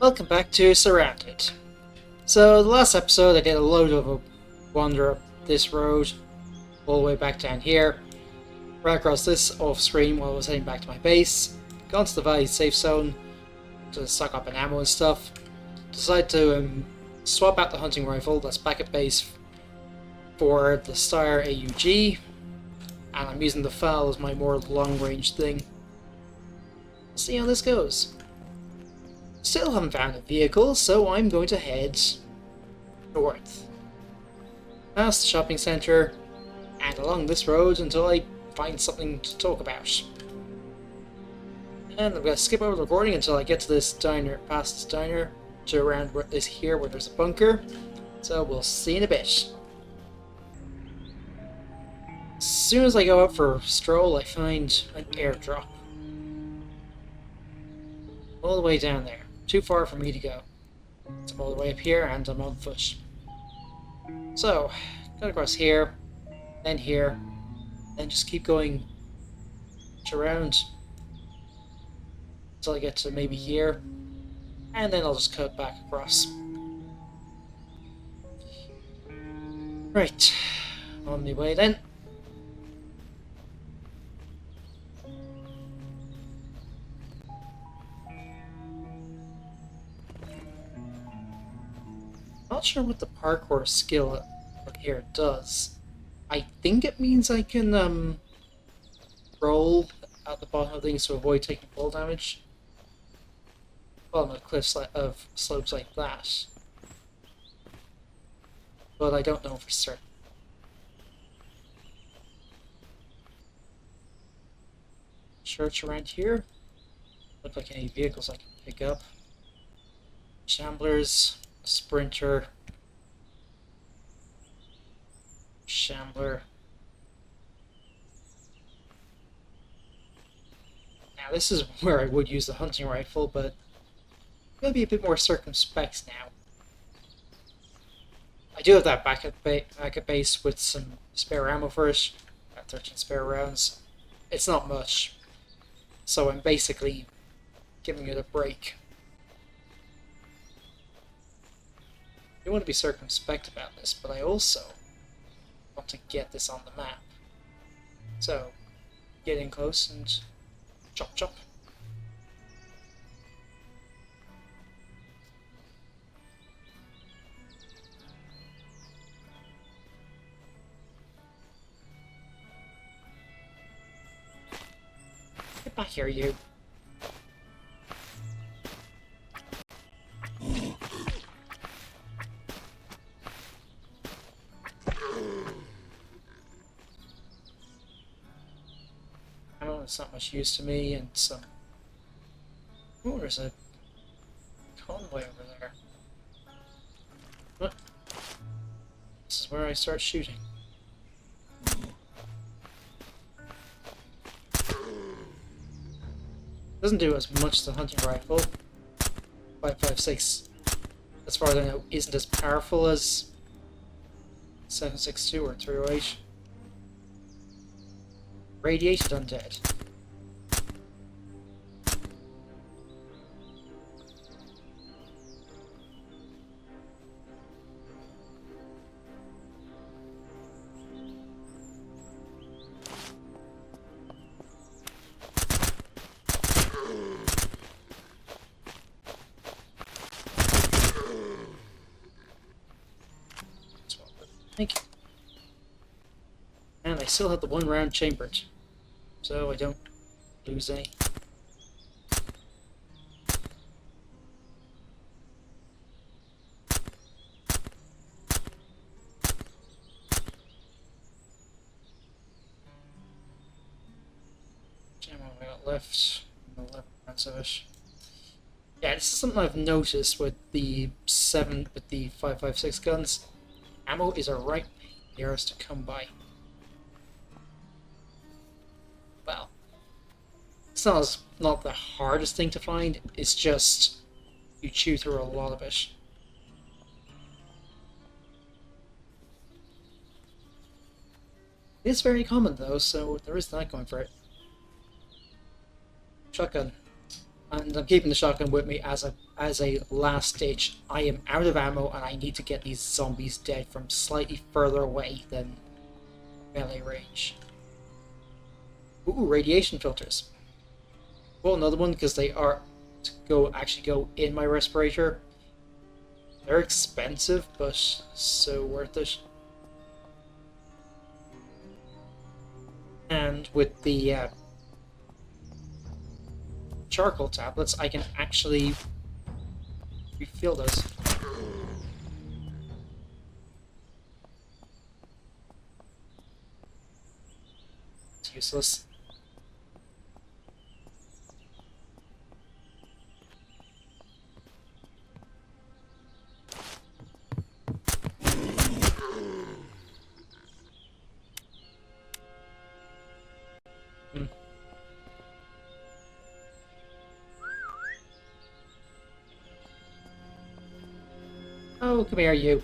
Welcome back to SurrounDead. So, the last episode I did a load of a wander up this road, all the way back down here, right across this off screen while I was heading back to my base, gone to the valley safe zone to stock up on ammo and stuff, decided to swap out the hunting rifle that's back at base for the Star AUG, and I'm using the FAL as my more long range thing. We'll see how this goes. Still haven't found a vehicle, so I'm going to head north. Past the shopping centre, and along this road until I find something to talk about. And I'm going to skip over the recording until I get to this diner, past this diner, to around this here where there's a bunker. So we'll see in a bit. As soon as I go out for a stroll, I find an airdrop. All the way down there. Too far for me to go. So I'm all the way up here and I'm on foot. So, go across here, then just keep going around until I get to maybe here, and then I'll just cut back across. Right, on my way then. Not sure what the parkour skill up here does. I think it means I can roll at the bottom of things to avoid taking fall damage. Well, on cliffs of slopes like that. But I don't know for certain. Church around here. Look like any vehicles I can pick up. Shamblers. Sprinter, Shambler. Now this is where I would use the hunting rifle, but I'm going to be a bit more circumspect now. I do have that back at base with some spare ammo for it. Got 13 spare rounds. It's not much, so I'm basically giving it a break. I want to be circumspect about this, but I also want to get this on the map. So, get in close and chop chop. Get back here, you. It's not much use to me, and some... Oh, there's a convoy over there. What? This is where I start shooting. Doesn't do as much as the hunting rifle. 5.56, as far as I know, isn't as powerful as 7.62 or 308. Radiated undead. Thank you. And I still have the one round chambered, so I don't lose any. Ammo I got left, 11 rounds of it. Yeah, this is something I've noticed with the 5.56 guns. Ammo is a right pain in the arse to come by. Well, it's not the hardest thing to find, it's just you chew through a lot of it. It's very common though, so there is that going for it. Shotgun. And I'm keeping the shotgun with me as a last ditch. I am out of ammo and I need to get these zombies dead from slightly further away than melee range. Ooh, radiation filters. Well, another one because they are to actually go in my respirator. They're expensive, but so worth it. And with the charcoal tablets, I can actually refill those. It's useless. Oh, come here, you.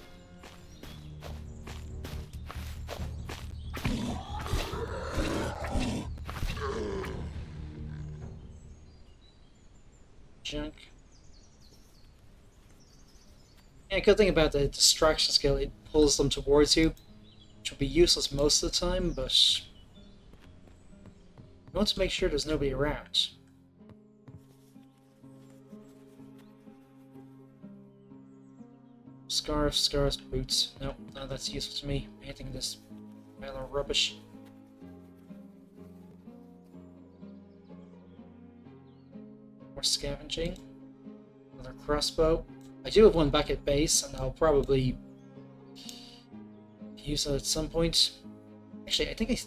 Junk. Yeah, good thing about the distraction skill, it pulls them towards you, which will be useless most of the time, but you want to make sure there's nobody around. Scarves, boots. Nope, no, that's useful to me. Anything in this pile of rubbish. More scavenging. Another crossbow. I do have one back at base, and I'll probably use that at some point. Actually, I think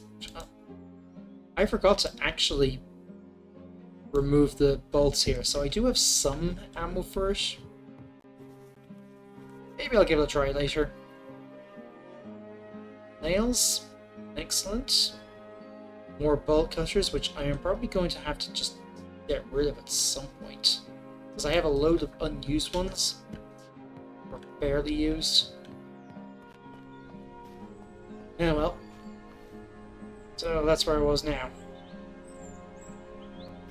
I forgot to actually remove the bolts here, so I do have some ammo for it. Maybe I'll give it a try later. Nails. Excellent. More bolt cutters, which I am probably going to have to just get rid of at some point. Because I have a load of unused ones. Or barely used. Yeah, well. So that's where I was now.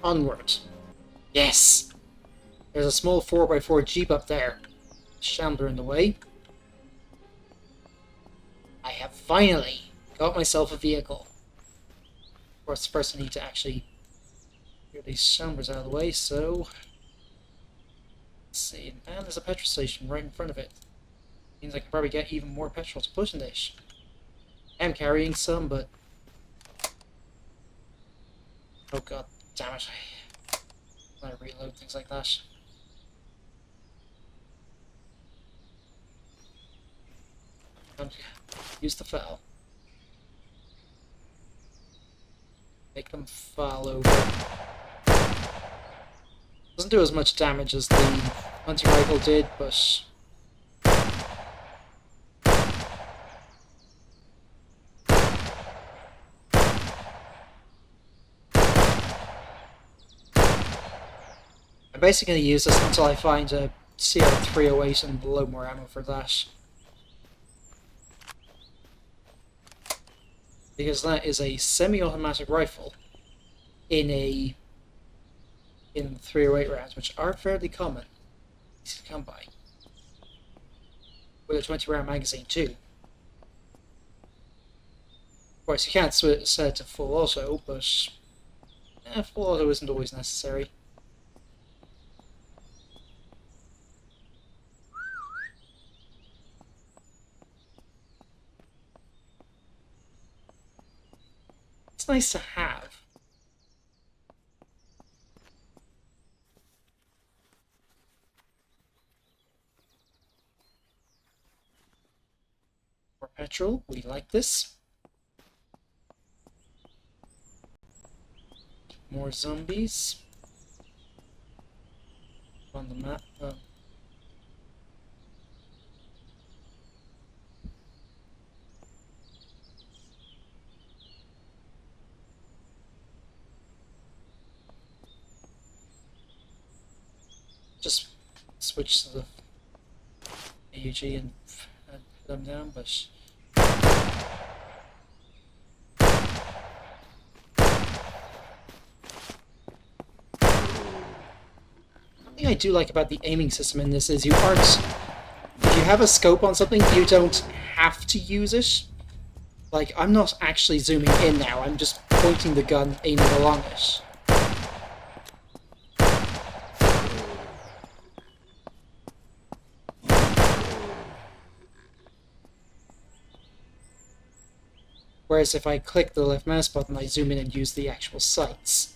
Onward. Yes! There's a small 4x4 Jeep up there. Shambler in the way. I have finally got myself a vehicle. Of course, first I need to actually get these shamblers out of the way, so... Let's see, and there's a petrol station right in front of it. Means I can probably get even more petrol to put in this. I am carrying some, but... Oh god, damn it. I reload things like that. Use the fell. Make them fall over. Doesn't do as much damage as the hunting rifle did, but... I'm basically going to use this until I find a CR308 and load more ammo for that. Because that is a semi-automatic rifle in 308 rounds, which are fairly common. Easy to come by. With a 20-round magazine too. Of course, you can't set it to full auto, but full auto isn't always necessary. It's nice to have. More petrol, we like this. More zombies. On the map. Just switch to the AUG and put them down, but thing I do like about the aiming system in this is you aren't... If you have a scope on something, you don't have to use it. Like, I'm not actually zooming in now, I'm just pointing the gun, aiming along it. Whereas if I click the left mouse button, I zoom in and use the actual sights.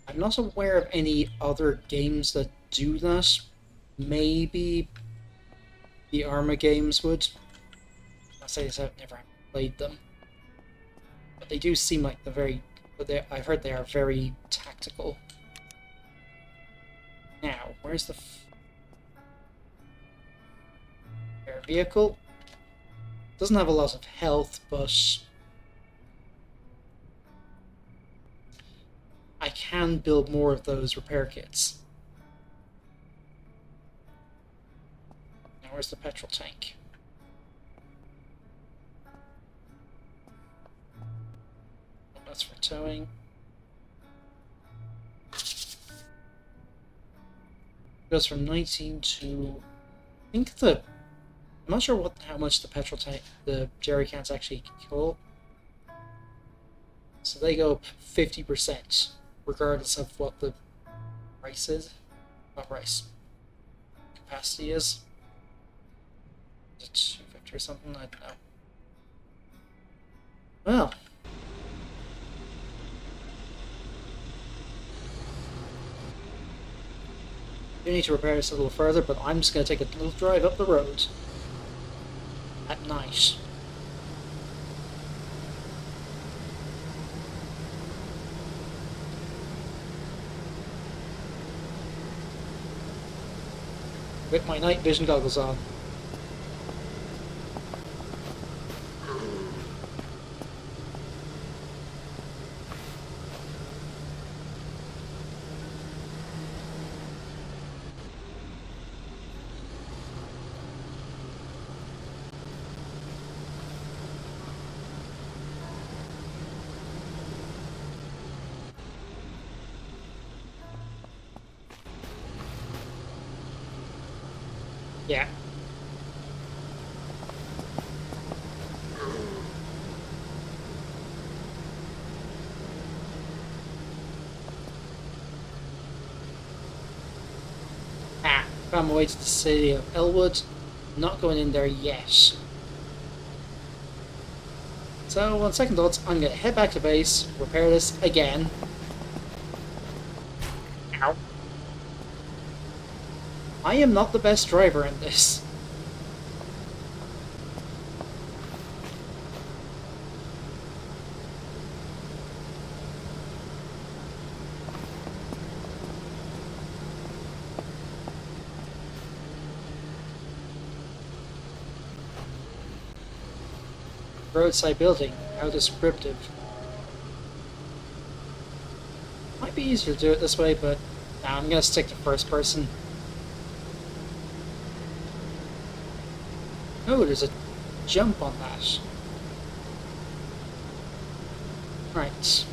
I'm not aware of any other games that do that. Maybe the Arma games would. I'll say this, I've never played them. But they do seem like the very... I've heard they are very tactical. Now, where's the... air vehicle? Doesn't have a lot of health, but... I can build more of those repair kits. Now, where's the petrol tank? That's for towing. Goes from 19 to... I think the... I'm not sure how much the petrol tank, the jerry cans actually kill. So they go up 50%, regardless of what the price is. Not price. Capacity is. Is it 250 or something? I don't know. Well. We need to repair this a little further, but I'm just going to take a little drive up the road. At night. With my night vision goggles on. Yeah. Found my way to the city of Elwood. Not going in there yet. So, on second thoughts, I'm going to head back to base, repair this again. Ow. I am not the best driver in this. Roadside building, how descriptive. Might be easier to do it this way, but nah, I'm gonna stick to first person. Oh, there's a jump on that. Right.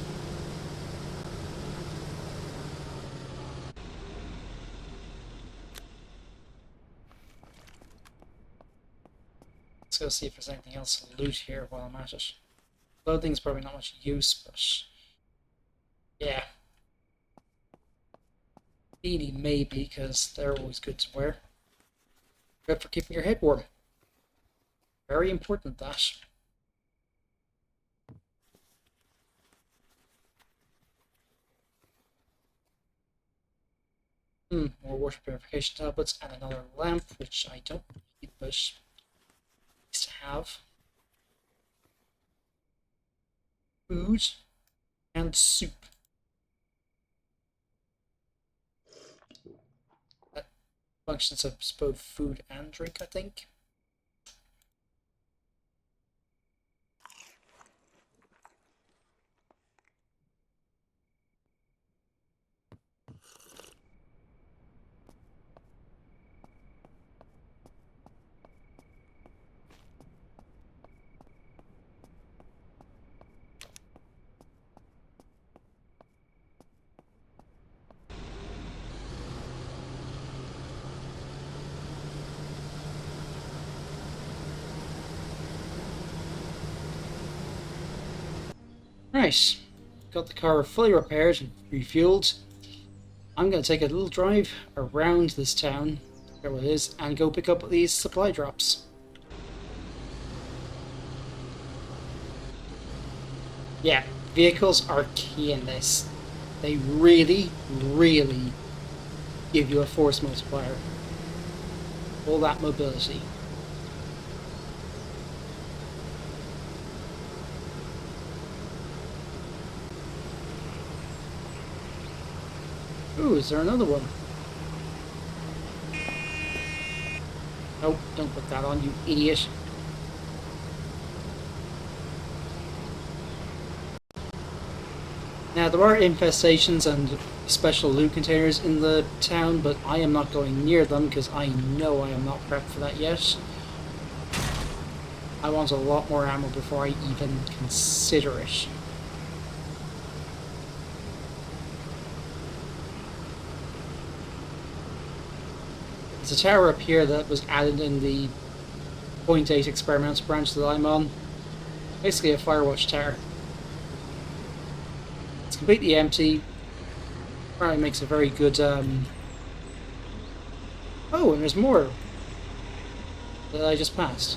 Let's go see if there's anything else to loot here while I'm at it. Clothing's probably not much use, but... yeah. Beanie maybe, because they're always good to wear. Good for keeping your head warm. Very important, that. More water purification tablets and another lamp, which I don't need, but nice to have. Food and soup. That functions as both food and drink, I think. Right, got the car fully repaired and refueled. I'm going to take a little drive around this town, wherever it is, and go pick up these supply drops. Yeah, vehicles are key in this. They really, really give you a force multiplier. All that mobility. Ooh, is there another one? Nope, don't put that on, you idiot. Now, there are infestations and special loot containers in the town, but I am not going near them because I know I am not prepped for that yet. I want a lot more ammo before I even consider it. There's a tower up here that was added in the point 8 experimental branch that I'm on. Basically a firewatch tower. It's completely empty. Apparently makes a very good oh, and there's more that I just passed.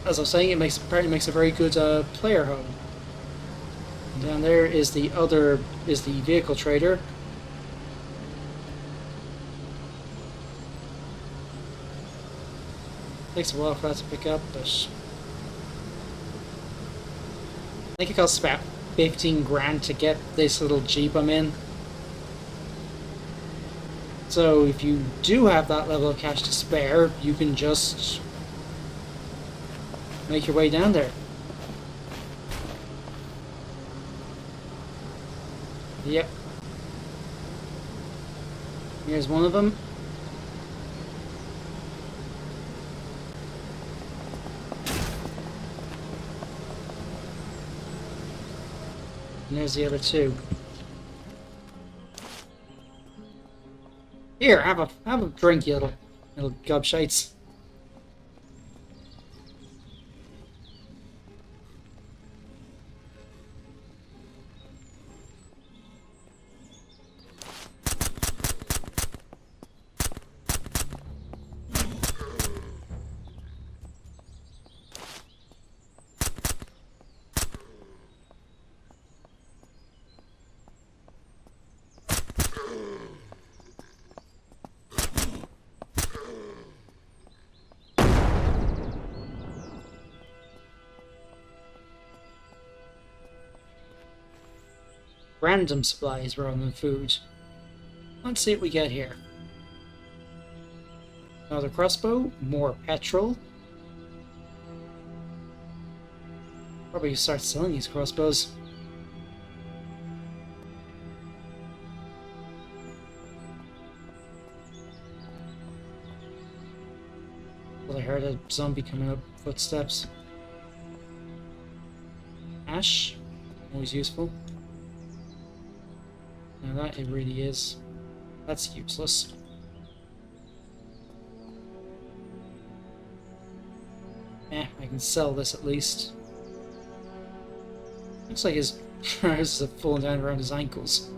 As I was saying, apparently makes a very good player home. And down there is the vehicle trader. Takes a while for that to pick up, but I think it costs about 15 grand to get this little Jeep I'm in. So if you do have that level of cash to spare, you can just make your way down there. Yep. Here's one of them. And there's the other two. Here, have a drink, you little gobshites. Random supplies rather than food. Let's see what we get here. Another crossbow, more petrol. Probably start selling these crossbows. Well, I heard a zombie coming up, footsteps. Ash, always useful. Now that it really is. That's useless. I can sell this at least. Looks like his trousers have fallen down around his ankles.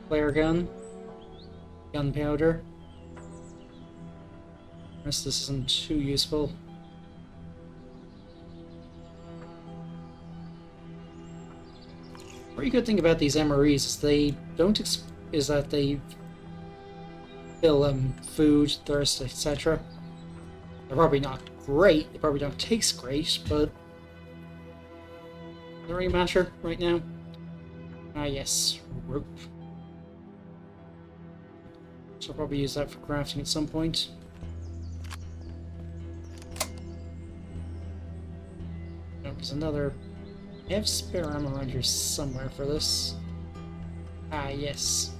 Flare gun. Gunpowder. Rest this isn't too useful. Very good thing about these MREs is they don't is that they fill food, thirst, etc. They're probably not great. They probably don't taste great, but doesn't really matter right now. Ah yes, rope. So I'll probably use that for crafting at some point. No, there's another. I have spare ammo around here somewhere for this. Ah, yes.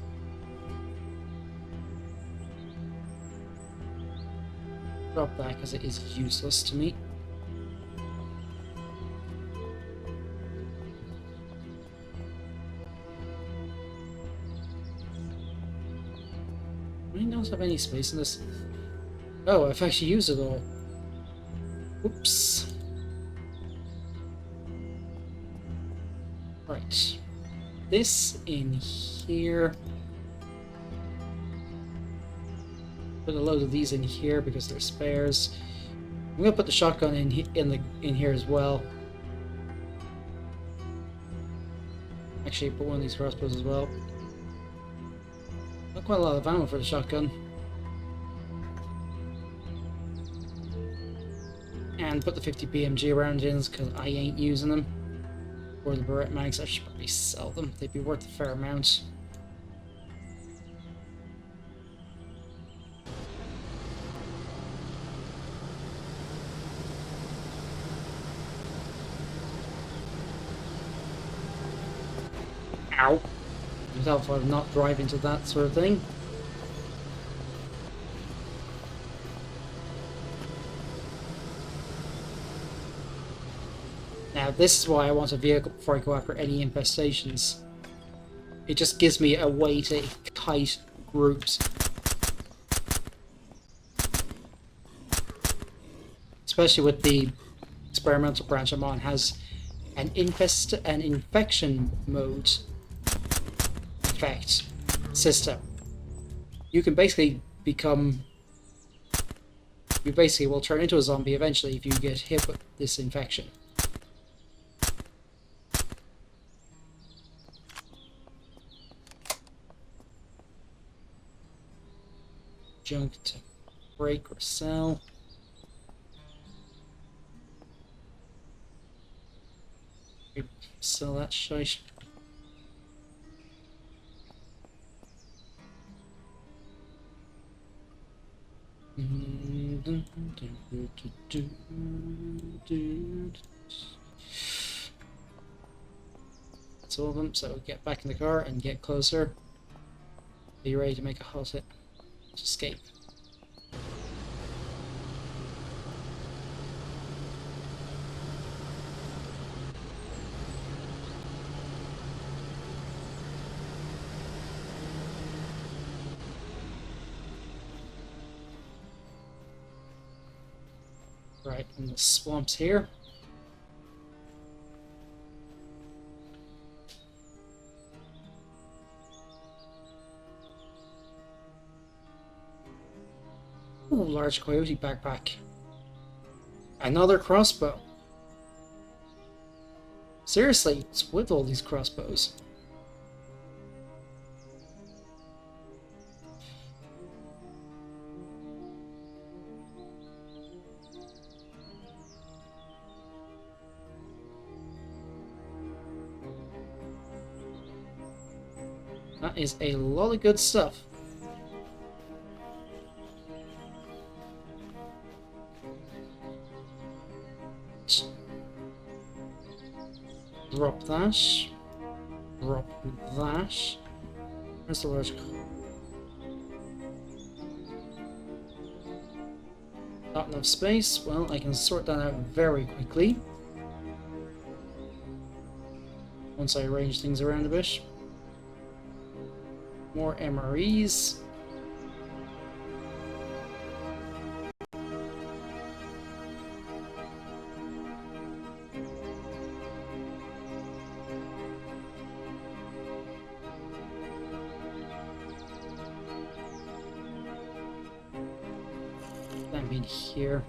Drop that because it is useless to me. Do I not have any space in this? Oh, I've actually used it all. Oops. Right. This in here. Put a load of these in here because they're spares. I'm gonna put the shotgun in here as well. Actually, put one of these crossbows as well. Not quite a lot of ammo for the shotgun. And put the 50 BMG rounds because I ain't using them. Or the Barrett mags, I should probably sell them. They'd be worth a fair amount. Ow! Without if not drive into that sort of thing. Now this is why I want a vehicle before I go after any infestations. It just gives me a way to kite groups. Especially with the experimental branch I'm on, has an infection mode effect system. You can basically become... You basically will turn into a zombie eventually if you get hit with this infection. Junk to break or sell. Sell that shite. That's all of them, so get back in the car and get closer. Be ready to make a hot hit. Escape. Right, in the swamps here. Ooh, large coyote backpack. Another crossbow. Seriously, what's with all these crossbows? That is a lot of good stuff. Drop that. Drop that. Where's the large? Not enough space. Well, I can sort that out very quickly. Once I arrange things around a bit. More MREs. That mean here.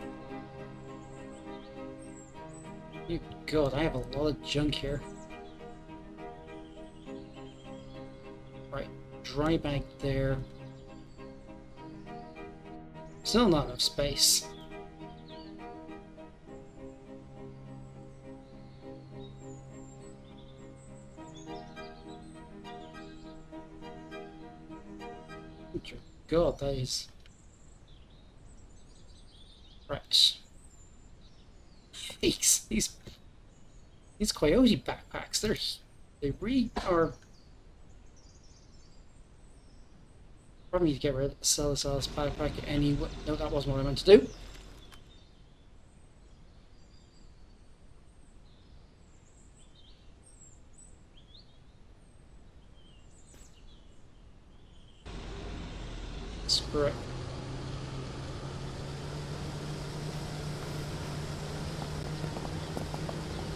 Good God, I have a lot of junk here. Right. Dry bag there. Still not enough space. Dear God, that is... Right. These coyote backpacks, they really are... Probably need to get rid of sell this backpack anyway. No, that wasn't what I meant to do. Screw it.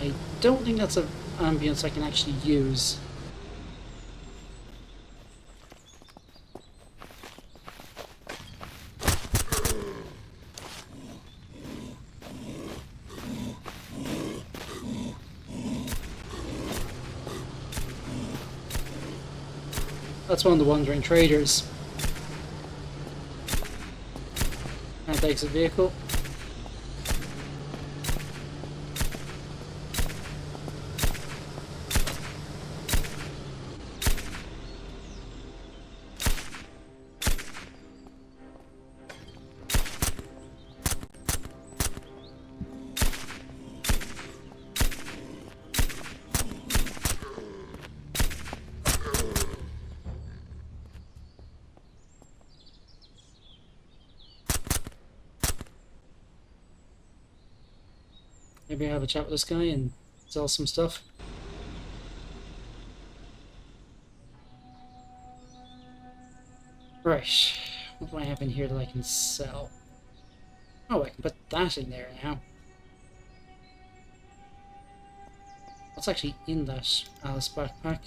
I don't think that's an ambience I can actually use. That's one of the wandering traders. That takes a vehicle. Maybe I'll have a chat with this guy and sell some stuff. Right. What do I have in here that I can sell? Oh, I can put that in there now. What's actually in that Alice backpack?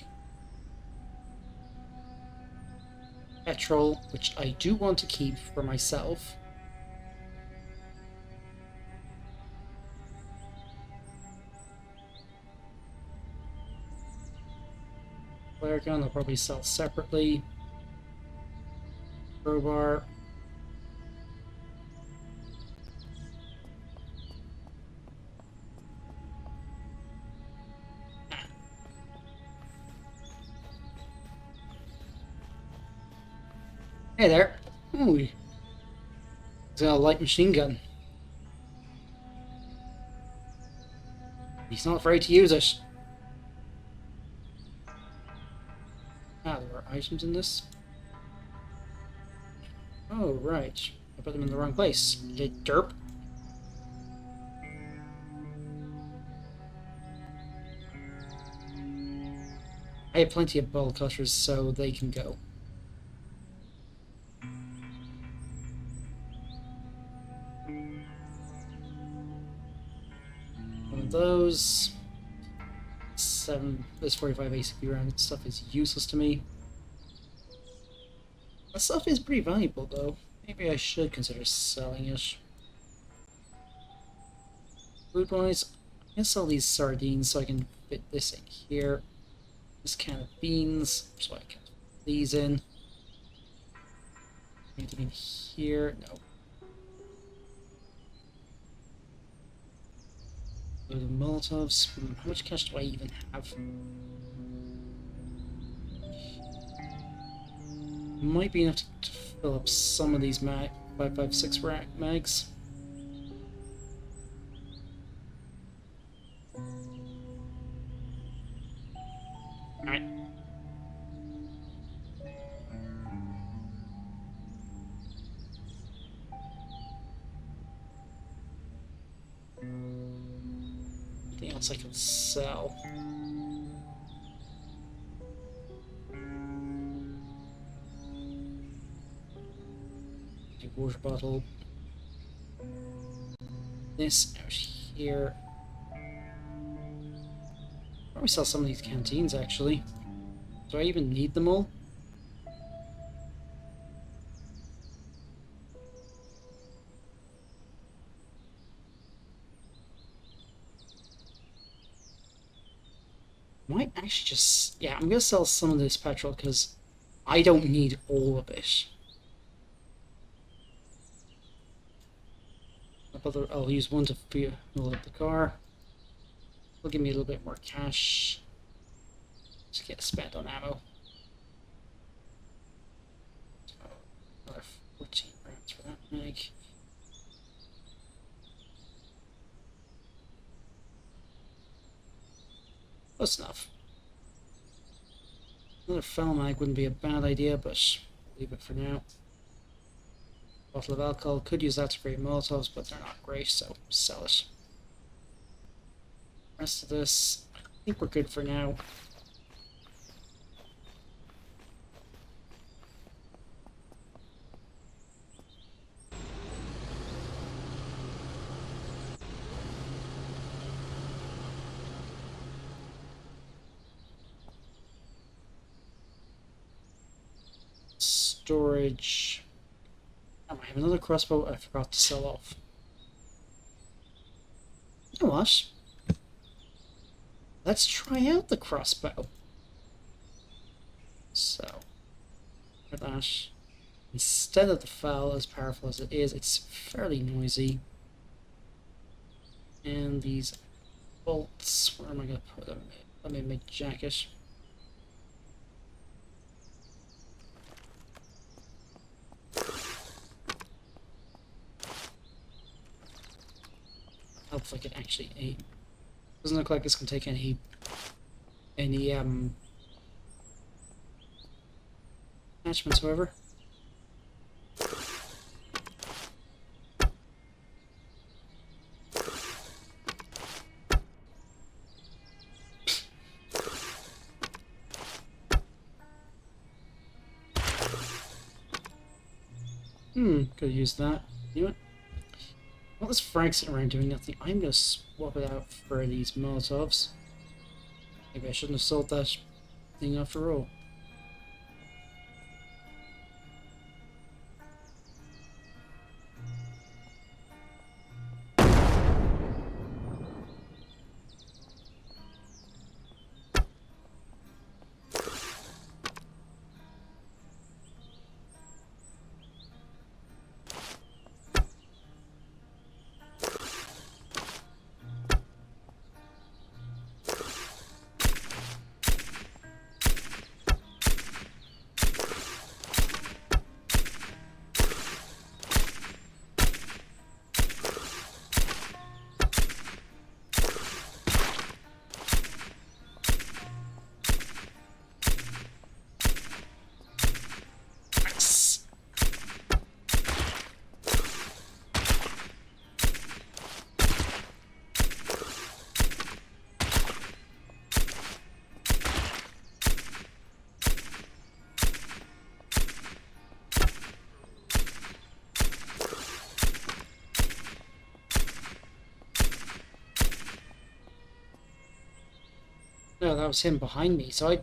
Petrol, which I do want to keep for myself. Flare gun I'll probably sell separately. Crowbar. Hey there. Ooh. He's got a light machine gun. He's not afraid to use it. Ah, there are items in this. Oh, right. I put them in the wrong place. Derp. I have plenty of ball cutters, so they can go. One of those. This 45 ACP round stuff is useless to me. That stuff is pretty valuable, though. Maybe I should consider selling it. Food-wise, I'm gonna sell these sardines so I can fit this in here. This can of beans, so I can fit these in. Anything in here? No. Load of Molotovs. How much cash do I even have? Might be enough to fill up some of these 5.56 mags. Alright. Anything else I can sell? Water bottle. This out here. Probably sell some of these canteens actually. Do I even need them all? Might actually just... yeah, I'm gonna sell some of this petrol because I don't need all of it. I'll use one to fuel up the car. It'll give me a little bit more cash to get spent on ammo. So, another 14 rounds for that mag. Close enough. Another foul mag wouldn't be a bad idea, but leave it for now. Bottle of alcohol, could use that to create Molotovs, but they're not great, so sell it. Rest of this, I think we're good for now. storage. Oh, I have another crossbow I forgot to sell off. You know what? Let's try out the crossbow. So, for that, instead of the foul, as powerful as it is, it's fairly noisy. And these bolts, where am I going to put them? Let me make a jacket. Helps like it actually aim. Doesn't look like this can take any attachments, however. Could use that. You know what? Well, this frag sitting around doing nothing. I'm gonna swap it out for these Molotovs. Maybe I shouldn't have sold that thing after all. No, that was him behind me. So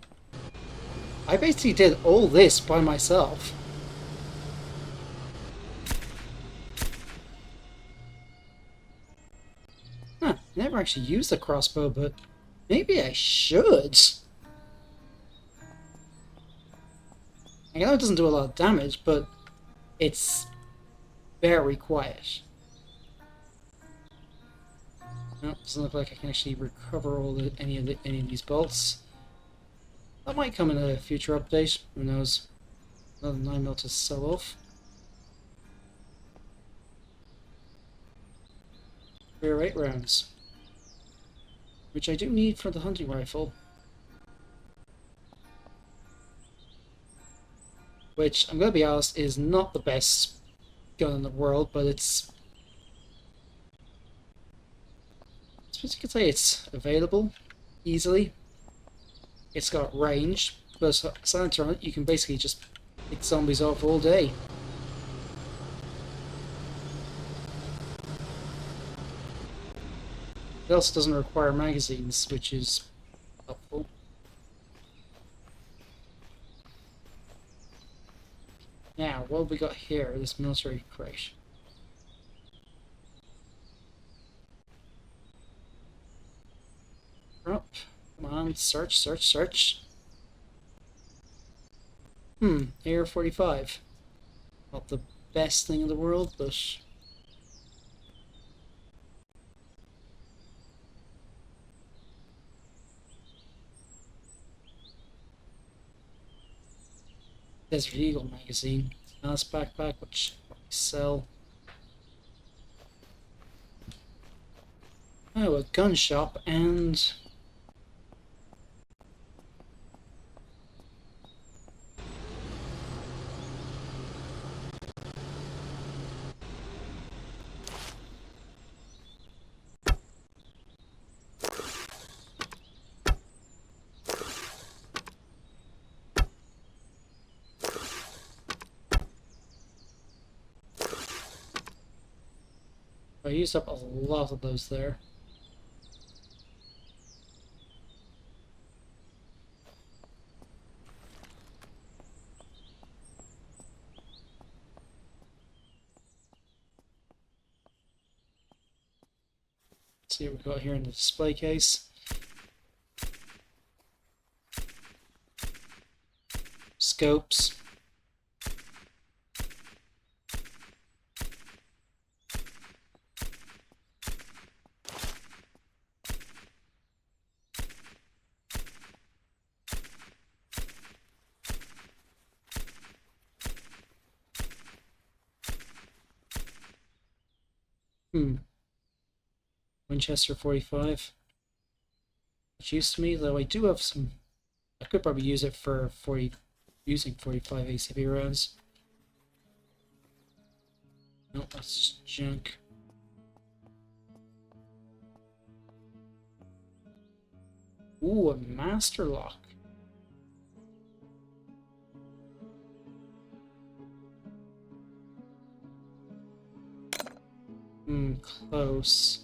I basically did all this by myself. Huh, never actually used the crossbow, but maybe I should. I know it doesn't do a lot of damage, but it's very quiet. No, doesn't look like I can actually recover any of these bolts. That might come in a future update. Who knows? Another 9mm to sell off. Rare 8 rounds, which I do need for the hunting rifle. Which, I'm going to be honest, is not the best gun in the world, but it's... I suppose you could say it's available easily. It's got range, but silencer on it, you can basically just pick zombies off all day. It also doesn't require magazines, which is helpful. Now, what have we got here? This military crate. Up. Come on, search, search, search. AR-45. Not the best thing in the world, but... Desert Eagle magazine. Nice backpack, which I sell. Oh, a gun shop and... I used up a lot of those there. See what we've got here in the display case. Scopes. Winchester 45. It's used to me, though I do have some. I could probably use it for using 45 ACB rounds. No, that's just junk. Ooh, a master lock. Close.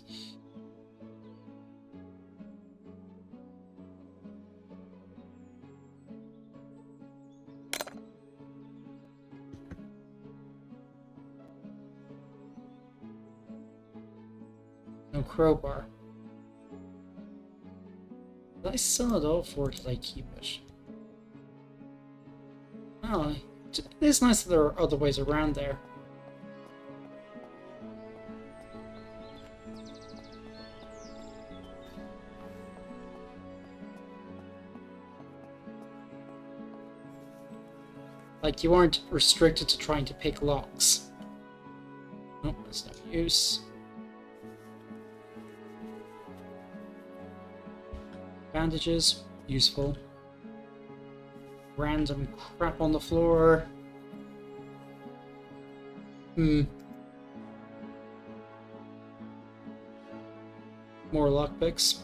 No crowbar. Did I sell it off or did I keep it? Oh, it is nice that there are other ways around there. Like, you aren't restricted to trying to pick locks. Nope, that's no use. Bandages, useful. Random crap on the floor. More lockpicks.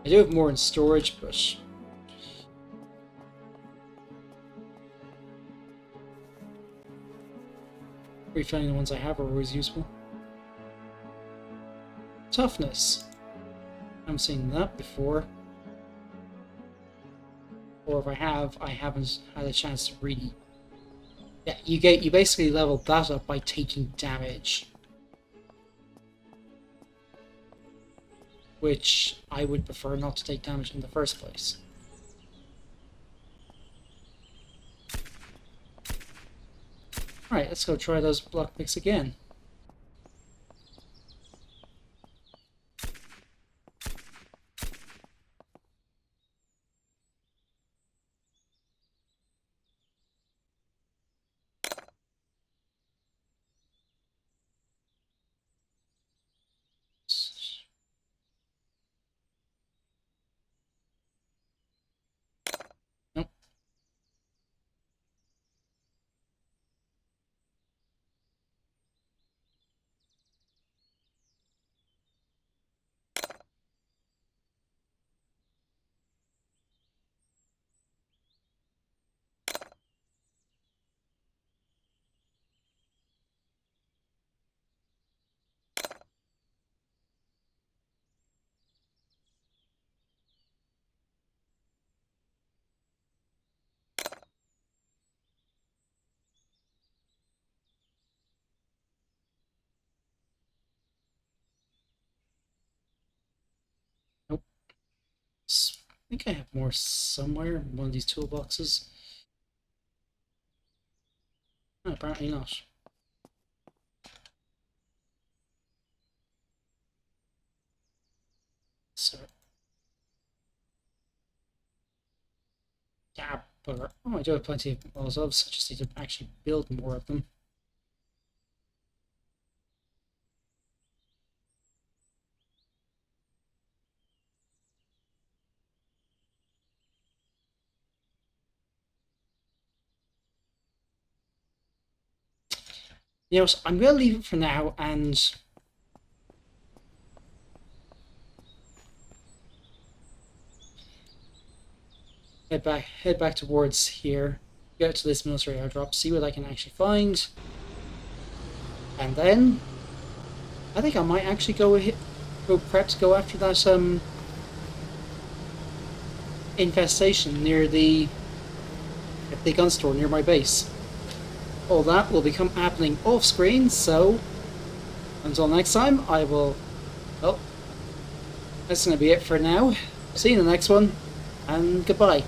I do have more in storage, but refilling the ones I have are always useful. Toughness. I haven't seen that before. Or if I have, I haven't had a chance to really. Yeah, you basically level that up by taking damage. Which I would prefer not to take damage in the first place. Alright, let's go try those lockpicks again. Nope. Nope. I think I have more somewhere in one of these toolboxes. No, apparently not. So. Yeah, but oh, I do have plenty of Molotovs. I just need to actually build more of them. You know, so I'm going to leave it for now and head back towards here, get to this military airdrop, see what I can actually find, and then I think I might actually go prep to go after that infestation near the gun store near my base. All that will become happening off screen, so until next time I will that's going to be it for now. See you in the next one, and goodbye.